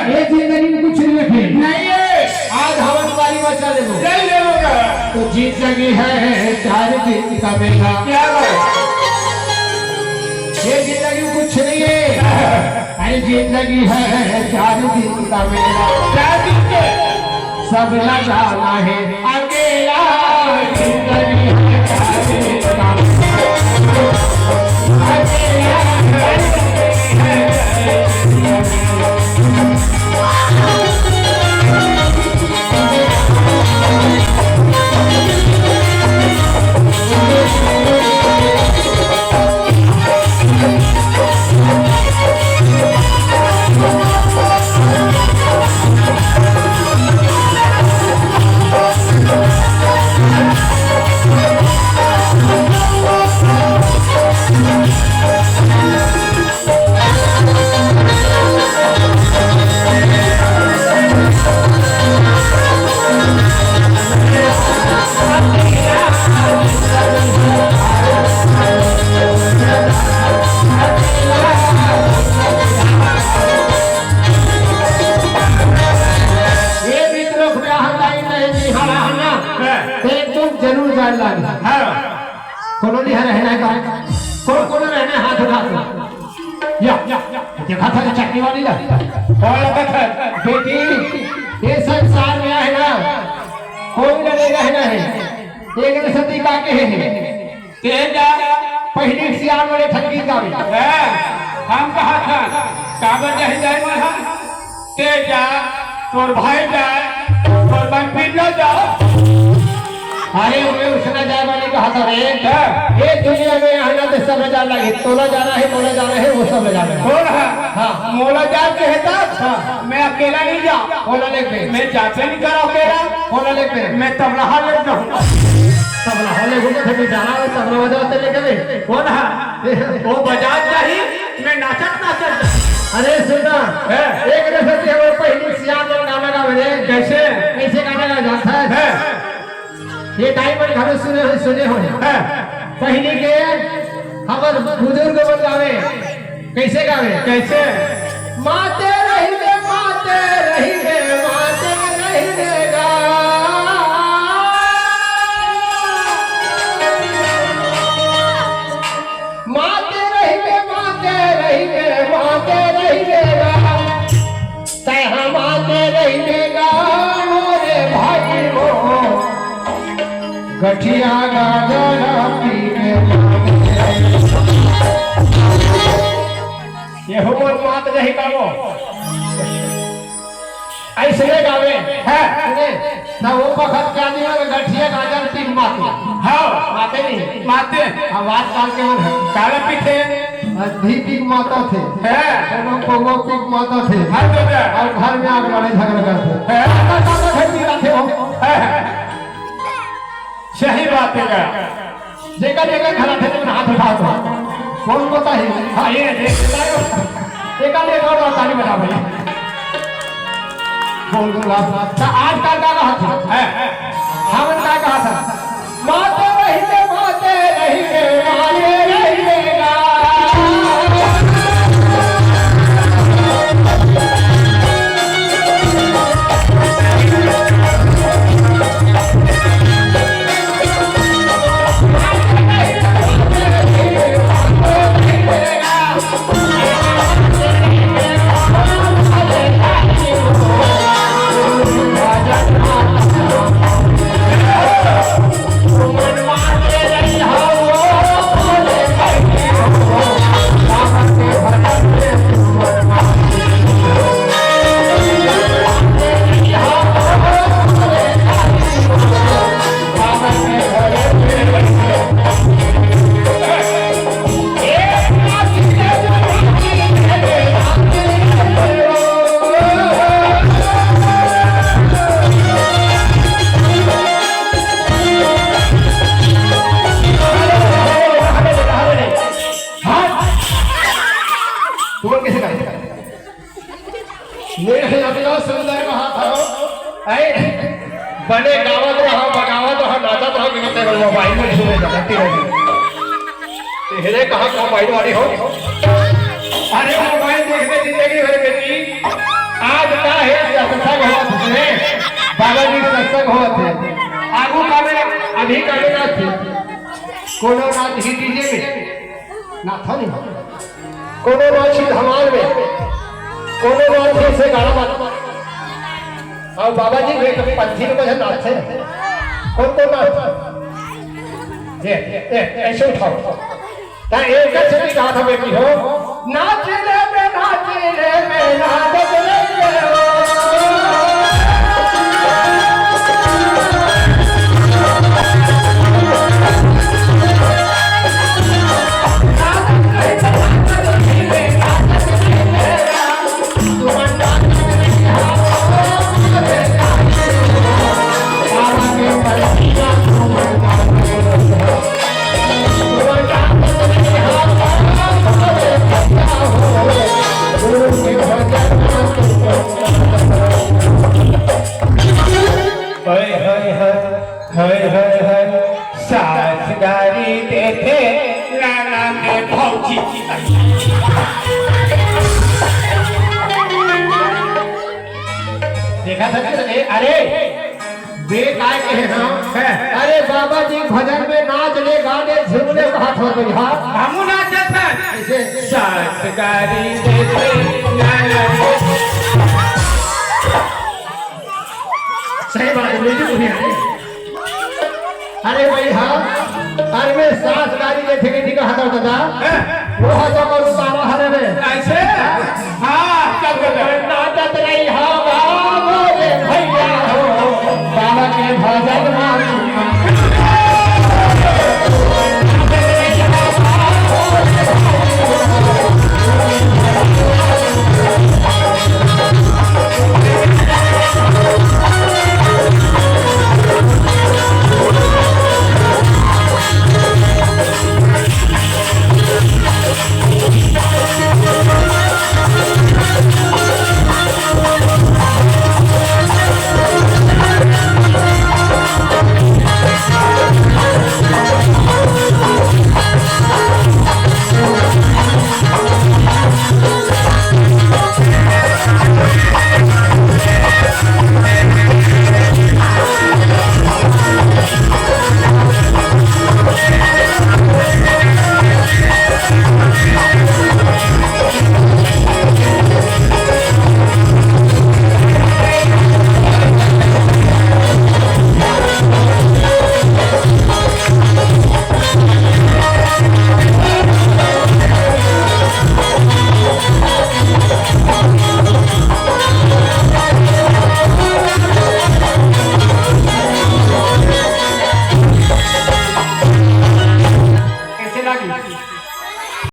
ये जिंदगी में कुछ नहीं रखे नहीं है। आज हवन वाली बचा ले नहीं लेगा तो जीत लगी है 4 दिन का मेला। क्या बात? ये जिंदगी में कुछ नहीं है अरे जीत लगी है 4 दिन का मेला। 4 दिन के सब लगाना है अकेला जिंदगी है 4 दिन का कॉलोनी है रहना है कौन रहना है हाथ उठा या देखा था चटनी वाली ना कौन लगा था बेटी ये संसार में है ना कोई लड़ेगा है ना है एक ने सती का के है तेजा पहली सियार वाले ठगी का हम कहा था कागज नहीं जाए वहां तेजा तोर भाई जाए तोर भाई पिट न जाओ। अरे मैं उसने जाए वाले कहा था रे ये दुनिया में आना तो सब ले जाना है तोला जाना है मोला जाना है वो सब ले जाना है कौन है? हाँ मोला जात कहता मैं अकेला नहीं जा कोला लेके मैं जाते नहीं करा अकेला कोला लेके मैं तबला ले जाऊंगा तबला हले घूमे थे जाना है तबला बजाते लेके वे कौन है? वो बजाज चाहिए मैं नाचत अरे सुना एक ने सती है वो पहली सियार वाला गाना गावे रे कैसे कैसे गाना गा जानता है ये डायमंड घर सुने हो पहली के हमर बुजुर्ग बन गावे कैसे गावे कैसे माते रही गे माते रही गे माते रही गे गा माते रही गे माते रही गे माते रही गे गा तय हम माते रही गे गा मोरे भाई हो गठिया गाजरा पी के ये हो मात नहीं गावो ऐसे गावे है ना वो पखत का दिया गठिया गाजर पी माते हाँ माते नहीं माते आवाज काल के मन काला पीछे धी पीक माता थे है वो पीक माता थे हर जगह और घर में आग लड़ाई झगड़ा करते है सही बात है जेकर जेकर खड़ा थे तो हाथ उठा दो कौन पता है हाँ ये देख एका एक और ताली बजा भाई बोल दूंगा आज का कहा था हम का कहा था माते रहिए माते रहिए माते रहिएगा बने गावत रहा बगावत रहा नाचत रहा कि ते मोबाइल में सुने जाती रही तेरे कहां मोबाइल वाली हो अरे मोबाइल देखने जिंदगी भर बेटी आज नहीं करे ना थे कोनो बात ही डीजे में ना था नहीं कोनो बात ही धमाल में कोनो बात ही से गाना बना और बाबा जी वे पंथी में भजन नाचे कौन ये ऐसे उठाओ ता एक से भी गाना बेटी हो नाच रे मैं नाच रे सासगारी देते लाला में भौजी देखा था अरे वे काय कहे ना अरे बाबा जी भजन में नाच ले गाने झूमने कहा था तो यहाँ हमू नाचत है सासगारी देते लाला